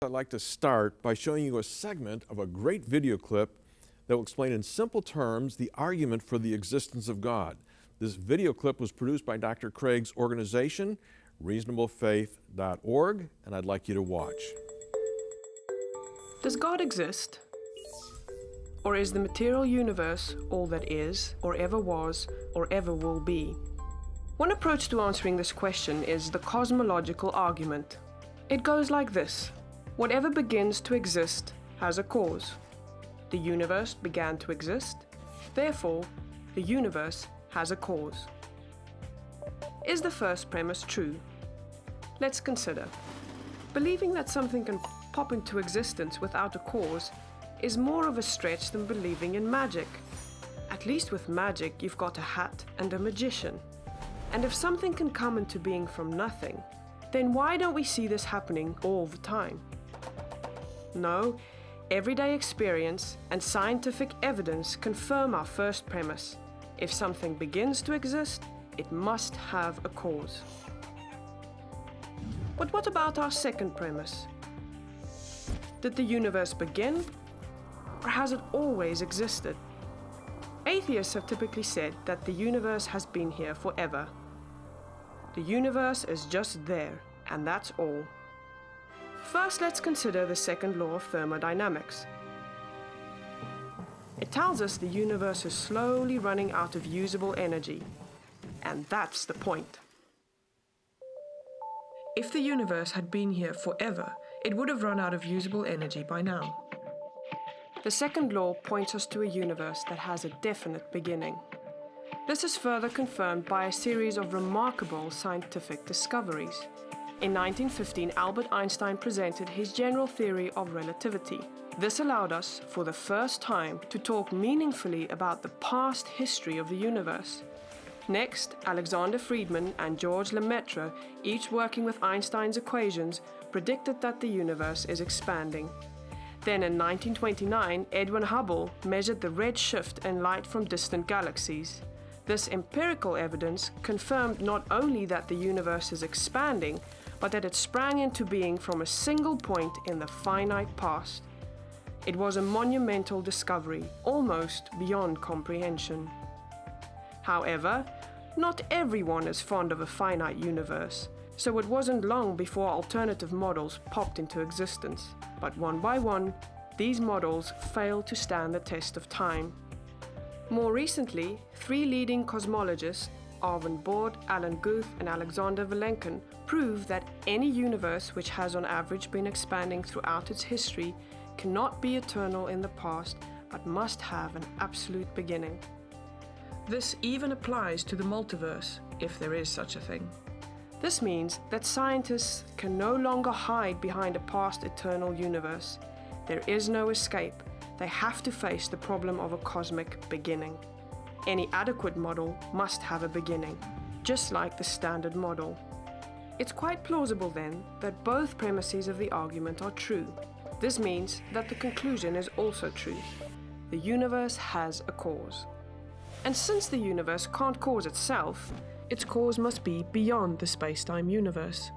I'd like to start by showing you a segment of a great video clip that will explain in simple terms the argument for the existence of God. This video clip was produced by Dr. Craig's organization, reasonablefaith.org, and I'd like you to watch. Does God exist? Or is the material universe all that is, or ever was, or ever will be? One approach to answering this question is the cosmological argument. It goes like this. Whatever begins to exist has a cause. The universe began to exist, therefore, the universe has a cause. Is the first premise true? Let's consider. Believing that something can pop into existence without a cause is more of a stretch than believing in magic. At least with magic, you've got a hat and a magician. And if something can come into being from nothing, then why don't we see this happening all the time? No, everyday experience and scientific evidence confirm our first premise. If something begins to exist, it must have a cause. But what about our second premise? Did the universe begin, or has it always existed? Atheists have typically said that the universe has been here forever. The universe is just there, and that's all. First, let's consider the second law of thermodynamics. It tells us the universe is slowly running out of usable energy, and that's the point. If the universe had been here forever, it would have run out of usable energy by now. The second law points us to a universe that has a definite beginning. This is further confirmed by a series of remarkable scientific discoveries. In 1915, Albert Einstein presented his general theory of relativity. This allowed us, for the first time, to talk meaningfully about the past history of the universe. Next, Alexander Friedmann and George Lemaitre, each working with Einstein's equations, predicted that the universe is expanding. Then in 1929, Edwin Hubble measured the red shift in light from distant galaxies. This empirical evidence confirmed not only that the universe is expanding, but that it sprang into being from a single point in the finite past. It was a monumental discovery, almost beyond comprehension. However, not everyone is fond of a finite universe, so it wasn't long before alternative models popped into existence. But one by one, these models failed to stand the test of time. More recently, three leading cosmologists, Arvind Borde, Alan Guth, and Alexander Vilenkin, prove that any universe which has on average been expanding throughout its history cannot be eternal in the past, but must have an absolute beginning. This even applies to the multiverse, if there is such a thing. This means that scientists can no longer hide behind a past eternal universe. There is no escape. They have to face the problem of a cosmic beginning. Any adequate model must have a beginning, just like the standard model. It's quite plausible then that both premises of the argument are true. This means that the conclusion is also true. The universe has a cause. And since the universe can't cause itself, its cause must be beyond the space-time universe.